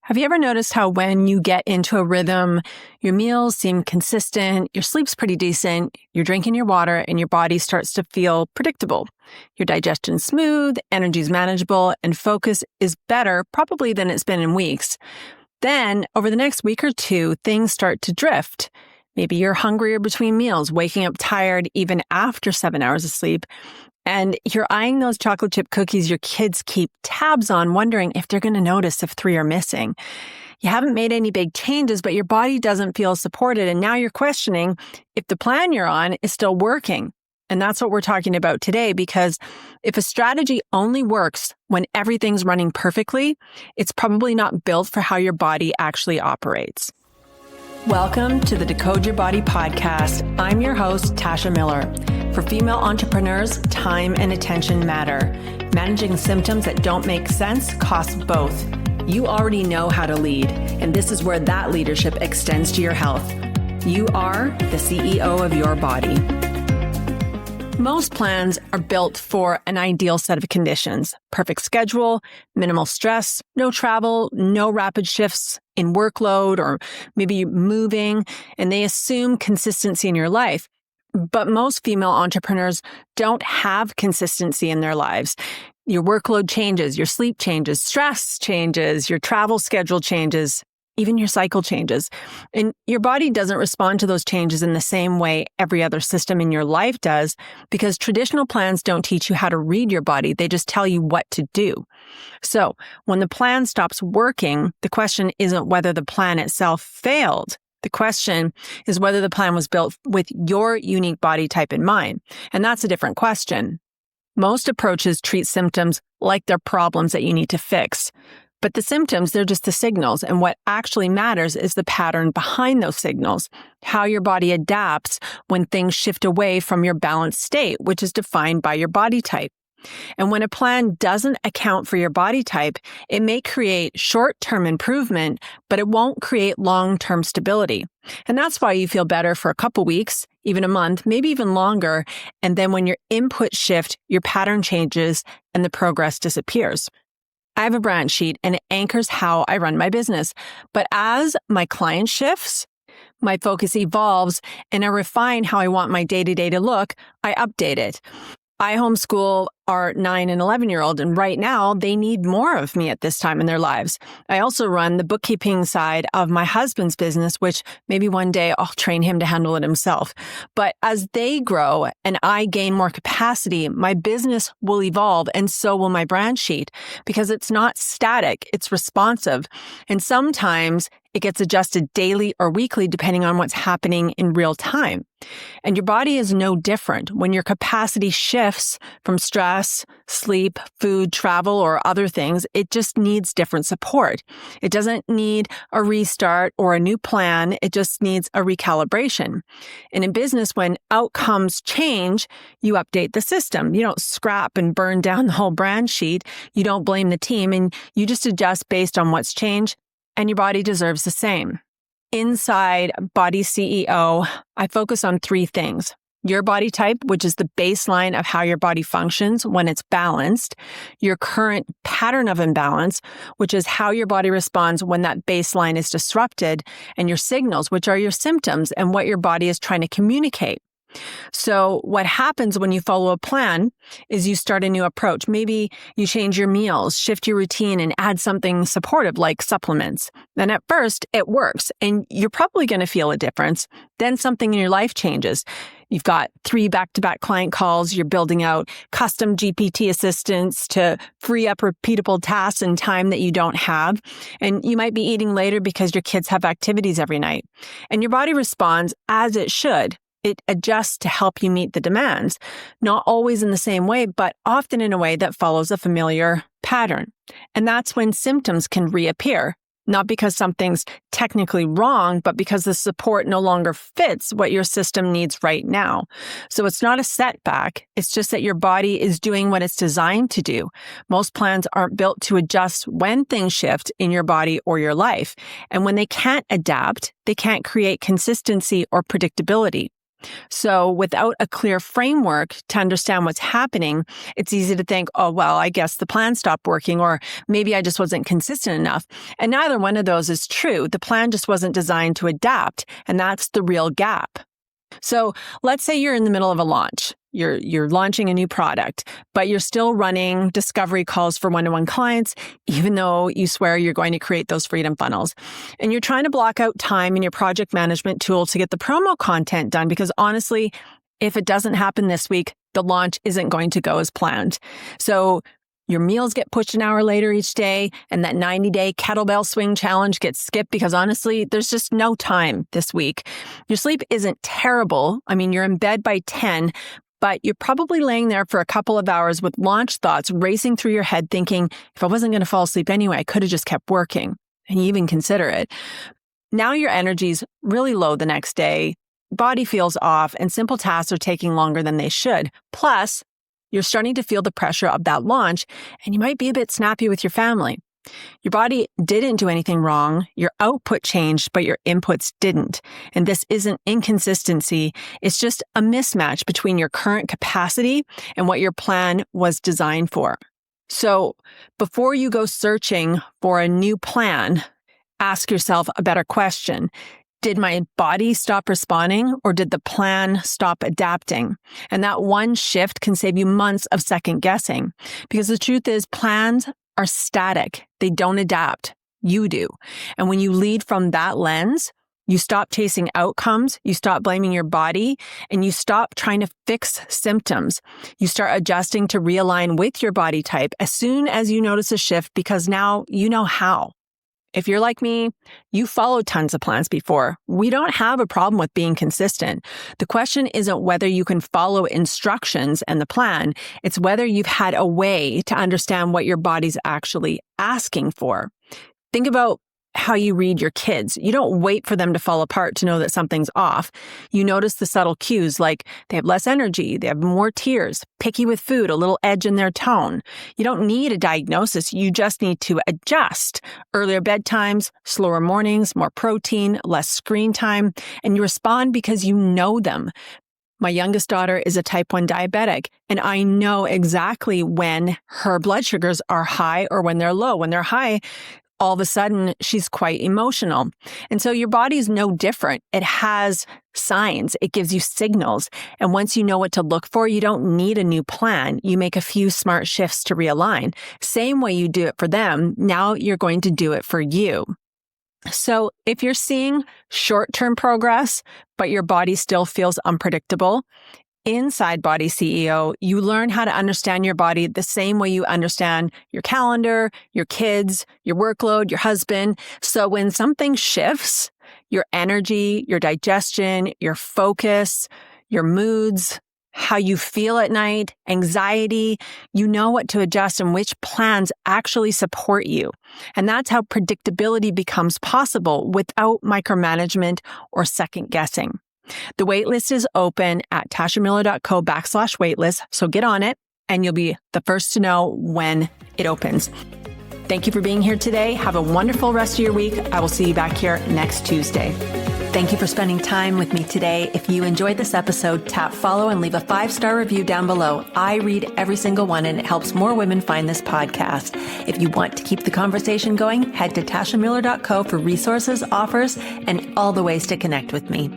Have you ever noticed how when you get into a rhythm, your meals seem consistent, your sleep's pretty decent, you're drinking your water, and your body starts to feel predictable? Your digestion's smooth, energy's manageable, and focus is better probably than it's been in weeks. Then, over the next week or two, things start to drift. Maybe you're hungrier between meals, waking up tired even after 7 hours of sleep. And you're eyeing those chocolate chip cookies your kids keep tabs on, wondering if they're going to notice if 3 are missing. You haven't made any big changes, but your body doesn't feel supported. And now you're questioning if the plan you're on is still working. And that's what we're talking about today, because if a strategy only works when everything's running perfectly, it's probably not built for how your body actually operates. Welcome to the Decode Your Body podcast. I'm your host, Tasha Miller. For female entrepreneurs, time and attention matter. Managing symptoms that don't make sense costs both. You already know how to lead, and this is where that leadership extends to your health. You are the CEO of your body. Most plans are built for an ideal set of conditions: perfect schedule, minimal stress, no travel, no rapid shifts in workload or maybe moving, and they assume consistency in your life. But most female entrepreneurs don't have consistency in their lives. Your workload changes, your sleep changes, stress changes, your travel schedule changes, even your cycle changes. And your body doesn't respond to those changes in the same way every other system in your life does, because traditional plans don't teach you how to read your body. They just tell you what to do. So when the plan stops working, the question isn't whether the plan itself failed. The question is whether the plan was built with your unique body type in mind. And that's a different question. Most approaches treat symptoms like they're problems that you need to fix. But the symptoms, they're just the signals. And what actually matters is the pattern behind those signals, how your body adapts when things shift away from your balanced state, which is defined by your body type. And when a plan doesn't account for your body type, it may create short-term improvement, but it won't create long-term stability. And that's why you feel better for a couple weeks, even a month, maybe even longer. And then when your input shift, your pattern changes and the progress disappears. I have a brand sheet and it anchors how I run my business. But as my client shifts, my focus evolves, and I refine how I want my day-to-day to look. I update it. I homeschool our 9 and 11-year-old, and right now they need more of me at this time in their lives. I also run the bookkeeping side of my husband's business, which maybe one day I'll train him to handle it himself. But as they grow and I gain more capacity, my business will evolve, and so will my brand sheet, because it's not static, it's responsive. And sometimes it gets adjusted daily or weekly depending on what's happening in real time. And your body is no different. When your capacity shifts from stress, sleep, food, travel, or other things, it just needs different support. It doesn't need a restart or a new plan. It just needs a recalibration. And in business, when outcomes change, you update the system. You don't scrap and burn down the whole brand sheet. You don't blame the team, and you just adjust based on what's changed. And your body deserves the same. Inside Body CEO, I focus on 3 things. Your body type, which is the baseline of how your body functions when it's balanced. Your current pattern of imbalance, which is how your body responds when that baseline is disrupted. And your signals, which are your symptoms and what your body is trying to communicate. So what happens when you follow a plan is you start a new approach. Maybe you change your meals, shift your routine, and add something supportive like supplements. Then at first it works and you're probably going to feel a difference. Then something in your life changes. You've got 3 back-to-back client calls. You're building out custom GPT assistants to free up repeatable tasks and time that you don't have. And you might be eating later because your kids have activities every night. And your body responds as it should. It adjusts to help you meet the demands, not always in the same way, but often in a way that follows a familiar pattern. And that's when symptoms can reappear, not because something's technically wrong, but because the support no longer fits what your system needs right now. So it's not a setback. It's just that your body is doing what it's designed to do. Most plans aren't built to adjust when things shift in your body or your life. And when they can't adapt, they can't create consistency or predictability. So without a clear framework to understand what's happening, it's easy to think, oh, well, I guess the plan stopped working, or maybe I just wasn't consistent enough. And neither one of those is true. The plan just wasn't designed to adapt, and that's the real gap. So let's say you're in the middle of a launch. You're launching a new product, but you're still running discovery calls for one-to-one clients, even though you swear you're going to create those freedom funnels. And you're trying to block out time in your project management tool to get the promo content done, because honestly, if it doesn't happen this week, the launch isn't going to go as planned. So your meals get pushed an hour later each day, and that 90-day kettlebell swing challenge gets skipped because honestly, there's just no time this week. Your sleep isn't terrible. I mean, you're in bed by 10, but you're probably laying there for a couple of hours with launch thoughts racing through your head thinking, if I wasn't going to fall asleep anyway, I could have just kept working. And you even consider it. Now your energy's really low the next day, body feels off, and simple tasks are taking longer than they should. Plus, you're starting to feel the pressure of that launch, and you might be a bit snappy with your family. Your body didn't do anything wrong. Your output changed, but your inputs didn't. And this isn't inconsistency. It's just a mismatch between your current capacity and what your plan was designed for. So before you go searching for a new plan, ask yourself a better question. Did my body stop responding, or did the plan stop adapting? And that one shift can save you months of second guessing, because the truth is plans are static. They don't adapt. You do. And when you lead from that lens, you stop chasing outcomes, you stop blaming your body, and you stop trying to fix symptoms. You start adjusting to realign with your body type as soon as you notice a shift, because now you know how. If you're like me, you followed tons of plans before. We don't have a problem with being consistent. The question isn't whether you can follow instructions and the plan. It's whether you've had a way to understand what your body's actually asking for. Think about how you read your kids. You don't wait for them to fall apart to know that something's off. You notice the subtle cues, like they have less energy, they have more tears, picky with food, a little edge in their tone. You don't need a diagnosis. You just need to adjust. Earlier bedtimes, slower mornings, more protein, less screen time, and you respond because you know them. My youngest daughter is a type 1 diabetic, and I know exactly when her blood sugars are high or when they're low. When they're high, all of a sudden, she's quite emotional. And so your body's no different. It has signs. It gives you signals. And once you know what to look for, you don't need a new plan. You make a few smart shifts to realign. Same way you do it for them, now you're going to do it for you. So if you're seeing short-term progress, but your body still feels unpredictable, inside Body CEO, you learn how to understand your body the same way you understand your calendar, your kids, your workload, your husband. So when something shifts, your energy, your digestion, your focus, your moods, how you feel at night, anxiety, you know what to adjust and which plans actually support you. And that's how predictability becomes possible without micromanagement or second guessing. The waitlist is open at tashamiller.co/waitlist, so get on it and you'll be the first to know when it opens. Thank you for being here today. Have a wonderful rest of your week. I will see you back here next Tuesday. Thank you for spending time with me today. If you enjoyed this episode, tap follow and leave a 5-star review down below. I read every single one and it helps more women find this podcast. If you want to keep the conversation going, head to tashamiller.co for resources, offers, and all the ways to connect with me.